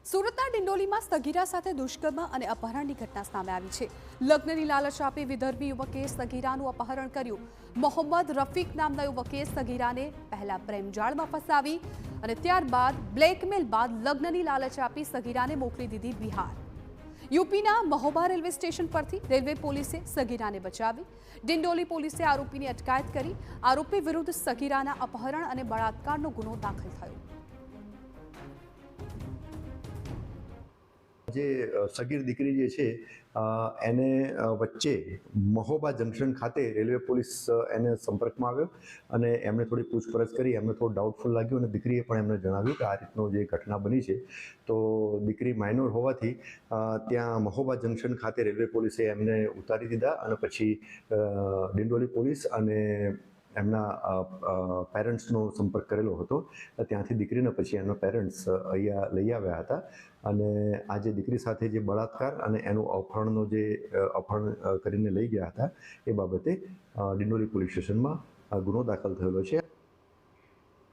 સુરતના ડિંડોલીમાં સગીરા સાથે દુષ્કર્મ અને અપહરણની ઘટના સામે આવી છે। લગ્નની લાલચ આપી વિધર્મી યુવકે સગીરાનું અપહરણ કર્યું। મોહમ્મદ રફીક નામના યુવકે સગીરાને પહેલા પ્રેમજાળમાં ફસાવી અને ત્યારબાદ બ્લેકમેલ બાદ લગ્નની લાલચ આપી સગીરાને મોકલી દીધી બિહાર। यूपीના મહોબા રેલવે સ્ટેશન પરથી રેલવે પોલીસે સગીરાને બચાવી। ડિંડોલી પોલીસે આરોપીની અટકાયત કરી। આરોપી વિરુદ્ધ સગીરાના અપહરણ અને બળાત્કારનો ગુનો દાખલ થયો। જે સગીર દીકરી જે છે એને વચ્ચે મહોબા જંકશન ખાતે રેલવે પોલીસ એને સંપર્કમાં આવ્યો અને એમણે થોડી પૂછપરછ કરી। એમને થોડું ડાઉટફુલ લાગ્યું અને દીકરીએ પણ એમને જણાવ્યું કે આ રીતનો જે ઘટના બની છે તો દીકરી માઇનોર હોવાથી ત્યાં મહોબા જંકશન ખાતે રેલવે પોલીસે એમને ઉતારી દીધા અને પછી ડિંડોલી પોલીસ અને એમના પેરેન્ટ્સનો સંપર્ક કરેલો હતો। ત્યાંથી દીકરીને પછી એમના પેરેન્ટ્સ અહીંયા લઈ આવ્યા હતા અને આ જે દીકરી સાથે જે બળાત્કાર અને એનું અપહરણ કરીને લઈ ગયા હતા એ બાબતે ડિંડોલી પોલીસ સ્ટેશનમાં ગુનો દાખલ થયેલો છે।